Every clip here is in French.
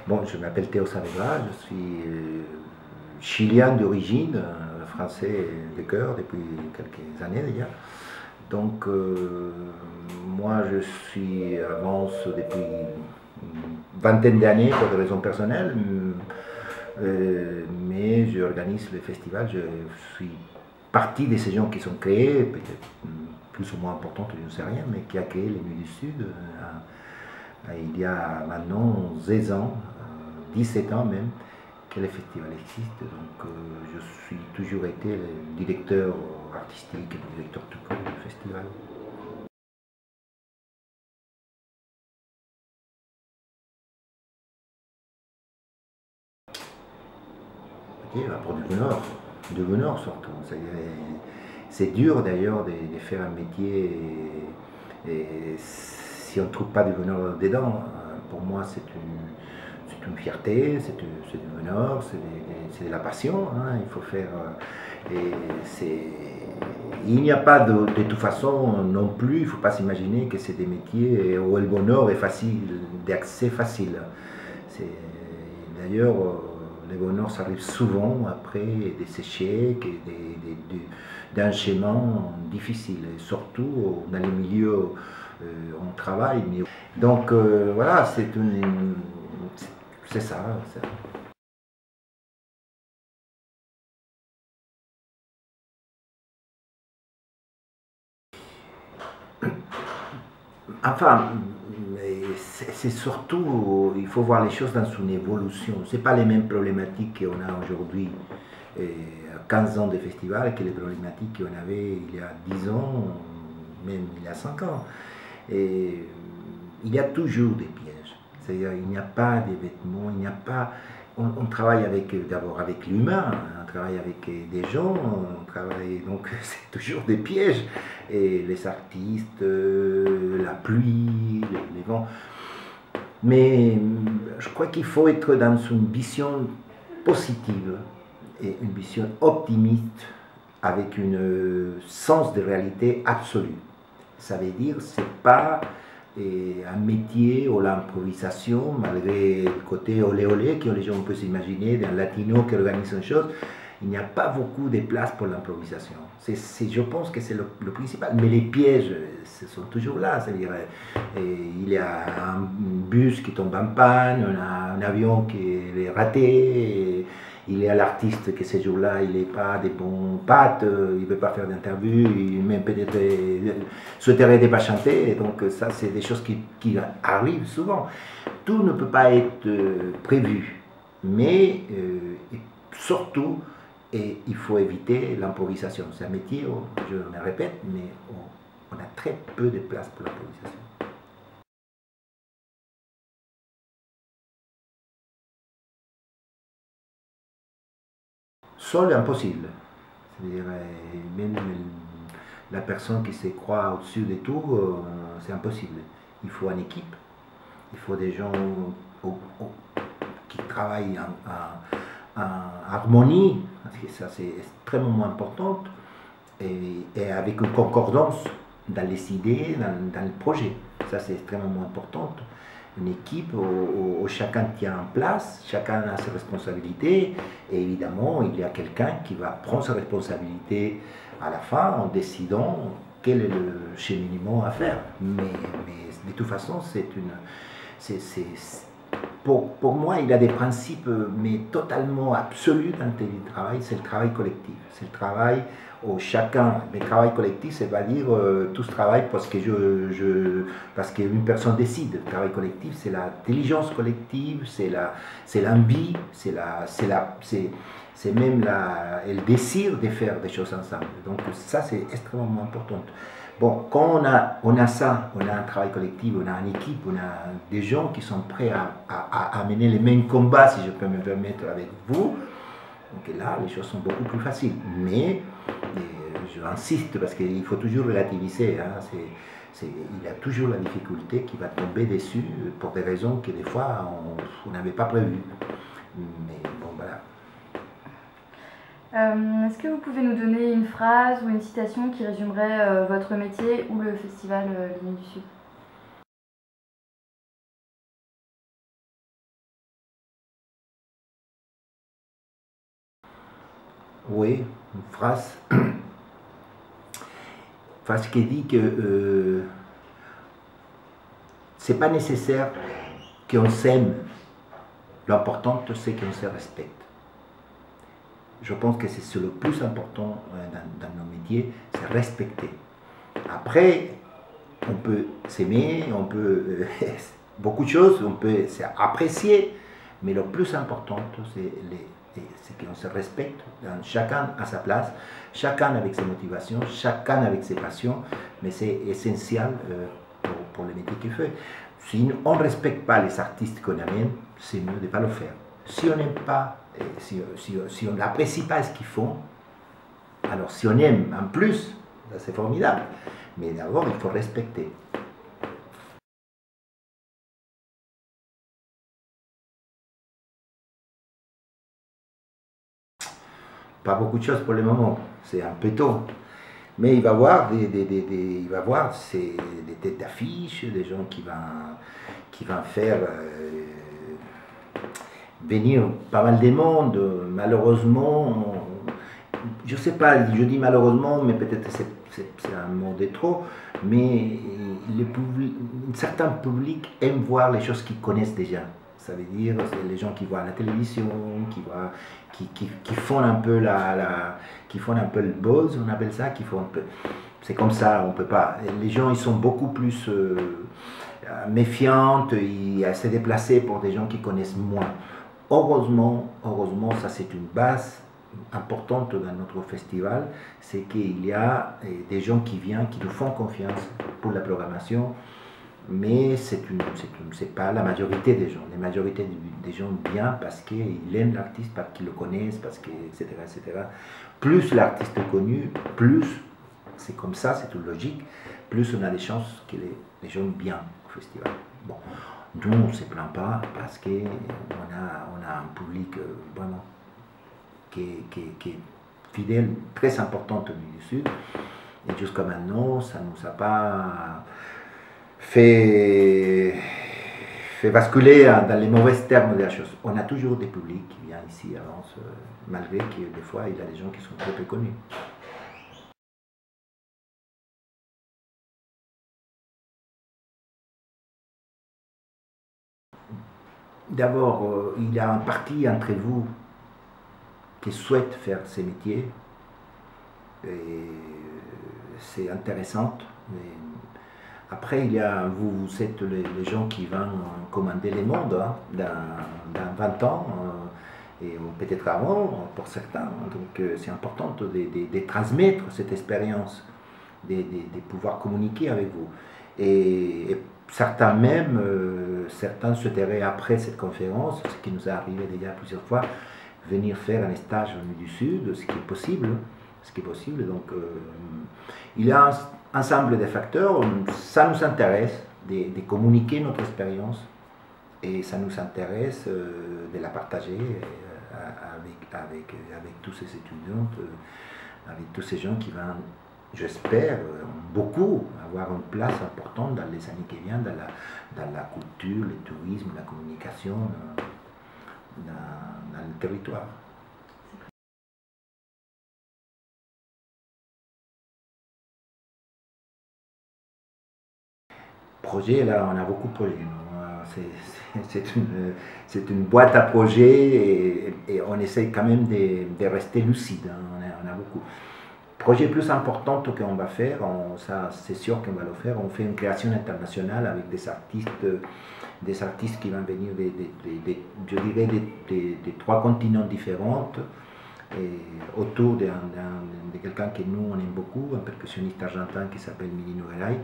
Bon, je m'appelle Théo Saavedra, je suis chilien d'origine, français de cœur depuis quelques années déjà. Donc, moi, je suis avance depuis une vingtaine d'années pour des raisons personnelles, mais j'organise le festival. Je suis partie de ces gens qui sont créés, peut-être plus ou moins importante, je ne sais rien, mais qui a créé les Nuits du Sud il y a maintenant 16 ans, 17 ans même, que le festival existe. Donc je suis toujours été le directeur artistique et le directeur tout court du festival. Ok, pour du bonheur surtout. C'est dur d'ailleurs de faire un métier et si on ne trouve pas du bonheur dedans. Pour moi c'est une fierté, c'est du bonheur, c'est de la passion. Hein, il faut faire. Il n'y a pas de toute façon non plus, il ne faut pas s'imaginer que c'est des métiers où le bonheur est facile, d'accès facile. D'ailleurs, le bonheur, ça arrive souvent après des échecs, d'enchaînements difficiles, et surtout dans les milieux où on travaille. Donc voilà, c'est ça. Enfin, c'est surtout, il faut voir les choses dans son évolution. Ce n'est pas les mêmes problématiques qu'on a aujourd'hui, 15 ans de festival, que les problématiques qu'on avait il y a 10 ans, même il y a 5 ans. Et il y a toujours des pièges. C'est-à-dire, il n'y a pas de vêtements, il n'y a pas. On travaille d'abord avec l'humain, on travaille avec des gens, on travaille, donc c'est toujours des pièges. Et les artistes, la pluie, les vents. Mais je crois qu'il faut être dans une vision positive et une vision optimiste avec un sens de réalité absolue. Ça veut dire que ce n'est pas un métier ou l'improvisation, malgré le côté olé-olé que les gens peuvent s'imaginer d'un latino qui organise une chose. Il n'y a pas beaucoup de place pour l'improvisation. Je pense que c'est le principal. Mais les pièges, ce sont toujours là. C'est-à-dire, il y a un bus qui tombe en panne, un avion qui est raté, il y a l'artiste qui ce jour-là, il n'est pas des bons pattes, il ne veut pas faire d'interview, il même peut-être souhaiterait ne pas chanter. Donc ça, c'est des choses qui arrivent souvent. Tout ne peut pas être prévu. Mais surtout, et il faut éviter l'improvisation. C'est un métier, je me répète, mais on a très peu de place pour l'improvisation. Seul, impossible. C'est-à-dire, même la personne qui se croit au-dessus de tout, c'est impossible. Il faut une équipe, il faut des gens qui travaillent en harmonie, parce que ça c'est extrêmement important, et avec une concordance dans les idées, dans le projet. Ça c'est extrêmement important. Une équipe où chacun tient en place, chacun a ses responsabilités, et évidemment il y a quelqu'un qui va prendre ses responsabilités à la fin en décidant quel est le cheminement à faire. Mais de toute façon, pour moi, il y a des principes, mais totalement absolus dans le télétravail, c'est le travail collectif. C'est le travail où chacun, mais travail collectif, ça veut dire tous travaillent parce que parce qu'une personne décide. Le travail collectif, c'est l'intelligence collective, c'est l'envie, c'est même le désir de faire des choses ensemble. Donc ça, c'est extrêmement important. Bon, quand on a ça, on a un travail collectif, on a une équipe, on a des gens qui sont prêts à mener les mêmes combats, si je peux me permettre, avec vous, donc là, les choses sont beaucoup plus faciles. Mais, j'insiste, parce qu'il faut toujours relativiser, hein, il y a toujours la difficulté qui va tomber dessus pour des raisons que des fois on n'avait pas prévues. Mais bon, voilà. Est-ce que vous pouvez nous donner une phrase ou une citation qui résumerait votre métier ou le festival Nuits du Sud ? Oui, une phrase qui dit que c'est pas nécessaire qu'on s'aime, l'important c'est qu'on se respecte. Je pense que c'est le plus important dans nos métiers, c'est respecter. Après, on peut s'aimer, on peut beaucoup de choses, on peut apprécier, mais le plus important, c'est qu'on se respecte, chacun à sa place, chacun avec ses motivations, chacun avec ses passions, mais c'est essentiel pour le métier qu'il fait. Si on ne respecte pas les artistes qu'on amène, c'est mieux de ne pas le faire. Si on n'aime pas, si on n'apprécie pas ce qu'ils font, alors si on aime en plus, c'est formidable. Mais d'abord, il faut respecter. Pas beaucoup de choses pour le moment, c'est un peu tôt. Mais il va y avoir il va avoir des têtes d'affiche, des gens qui vont faire venir pas mal de monde. Malheureusement, je ne sais pas, je dis malheureusement, mais peut-être c'est un mot de trop, mais un certain public aime voir les choses qu'ils connaissent déjà. Ça veut dire les gens qui voient la télévision, qui font un peu qui font un peu le buzz, on appelle ça, qui font un peu. C'est comme ça, on peut pas. Les gens ils sont beaucoup plus méfiantes, ils se déplacer pour des gens qui connaissent moins. Heureusement, ça c'est une base importante dans notre festival, c'est qu'il y a des gens qui viennent, qui nous font confiance pour la programmation, mais c'est pas la majorité des gens. La majorité des gens viennent parce qu'ils aiment l'artiste, parce qu'ils le connaissent, parce que, etc., etc. Plus l'artiste est connu, plus, c'est comme ça, c'est toute logique, plus on a des chances que les gens viennent au festival. Bon. Nous, on ne se plaint pas parce qu'on a un public vraiment qui est fidèle, très important au milieu du Sud. Et jusqu'à maintenant, ça ne nous a pas fait basculer dans les mauvais termes de la chose. On a toujours des publics qui viennent ici avant, malgré que des fois, il y a des gens qui sont très peu connus. D'abord, il y a un parti entre vous qui souhaite faire ces métiers. C'est intéressant. Mais après, il y a, vous êtes les gens qui vont commander les mondes hein, dans 20 ans, et peut-être avant pour certains. Donc c'est important de transmettre cette expérience, de pouvoir communiquer avec vous. Et certains même, certains souhaiteraient après cette conférence, ce qui nous est arrivé déjà plusieurs fois, venir faire un stage au milieu du Sud, ce qui est possible. Donc il y a un ensemble de facteurs, ça nous intéresse de communiquer notre expérience et ça nous intéresse de la partager avec tous ces étudiants, avec tous ces gens qui vont, j'espère, beaucoup avoir une place importante dans les années qui viennent, dans la culture, le tourisme, la communication, dans le territoire. Projet, là, on a beaucoup de projets. C'est une boîte à projets et on essaie quand même de rester lucide. Hein. On a beaucoup. Projet plus important qu'on va faire, ça c'est sûr qu'on va le faire, on fait une création internationale avec des artistes qui vont venir je dirais des 3 continents différents, et autour de quelqu'un que nous on aime beaucoup, un percussionniste argentin qui s'appelle Milino Garay.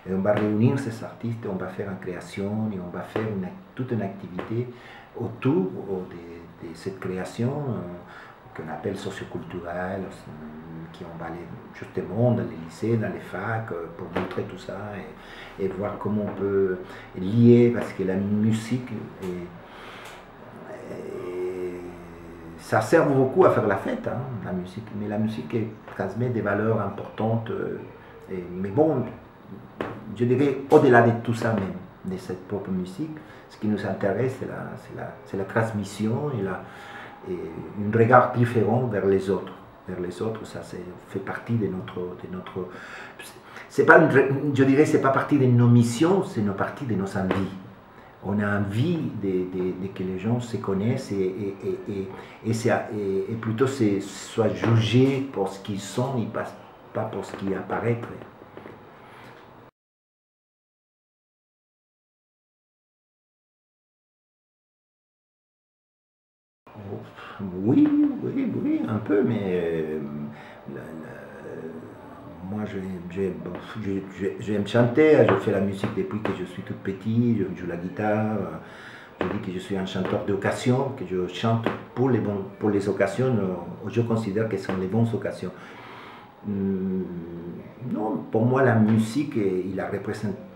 Et on va réunir ces artistes, on va faire une création et on va faire toute une activité autour de cette création qu'on appelle socioculturelle, qui on va aller justement dans les lycées, dans les facs, pour montrer tout ça et voir comment on peut lier, parce que la musique ça sert beaucoup à faire la fête, hein, la musique, mais la musique transmet des valeurs importantes. Mais bon, je dirais au-delà de tout ça même, de cette propre musique, ce qui nous intéresse, c'est la transmission et un regard différent vers les autres. vers les autres, ça fait partie de notre c'est pas je dirais, c'est pas partie de nos missions, c'est une partie de nos envies. On a envie de que les gens se connaissent et plutôt soient jugés pour ce qu'ils sont et pas pour ce qui apparaît. Oui, oui, oui, un peu, mais moi j'aime chanter, je fais la musique depuis que je suis tout petit, je joue la guitare, je dis que je suis un chanteur d'occasion, que je chante pour les occasions, je considère que ce sont les bonnes occasions. Non, pour moi la musique, il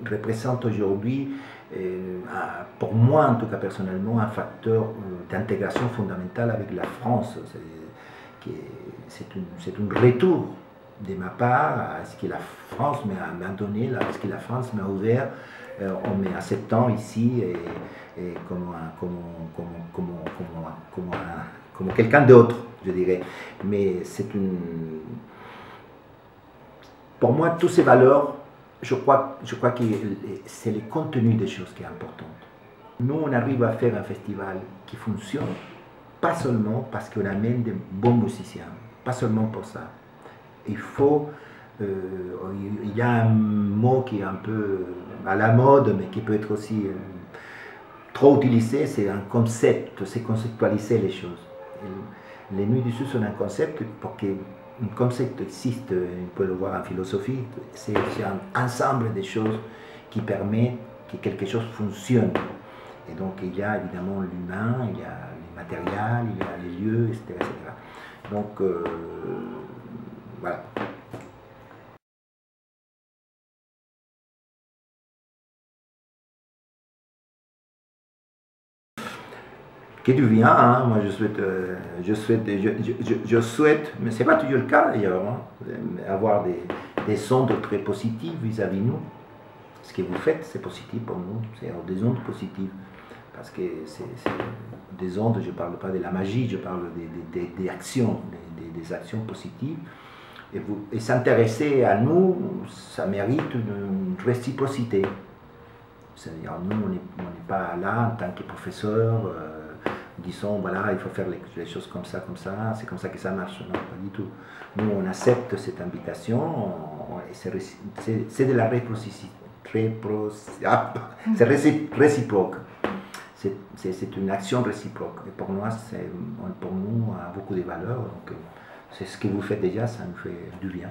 représente aujourd'hui, pour moi en tout cas personnellement, un facteur d'intégration fondamentale avec la France. C'est un retour de ma part à ce que la France m'a donné, à ce que la France m'a ouvert en m'acceptant ici et comme quelqu'un d'autre, je dirais. Mais pour moi, toutes ces valeurs, je crois que c'est le contenu des choses qui est important. Nous, on arrive à faire un festival qui fonctionne, pas seulement parce qu'on amène de bons musiciens, pas seulement pour ça. Il y a un mot qui est un peu à la mode, mais qui peut être aussi trop utilisé, c'est un concept, c'est conceptualiser les choses. Et les Nuits du Sud sont un concept pour que un concept existe, on peut le voir en philosophie, c'est un ensemble de choses qui permet que quelque chose fonctionne. Et donc il y a évidemment l'humain, il y a les matériels, il y a les lieux, etc. etc. Donc voilà. Que tu viens, hein, moi je souhaite, mais ce n'est pas toujours le cas d'ailleurs, hein, avoir des ondes très positives vis-à-vis de nous. Ce que vous faites, c'est positif pour nous, c'est des ondes positives. Parce que c'est des ondes, je ne parle pas de la magie, je parle des actions, des actions positives. Et s'intéresser à nous, ça mérite une réciprocité. C'est-à-dire, nous, on n'est pas là en tant que professeur, disons, voilà, il faut faire les choses comme ça, c'est comme ça que ça marche. Non, pas du tout. Nous, on accepte cette invitation, c'est de la réciprocité. C'est réciproque. C'est une action réciproque. Et pour nous, a beaucoup de valeurs. Donc, c'est ce que vous faites déjà, ça nous fait du bien.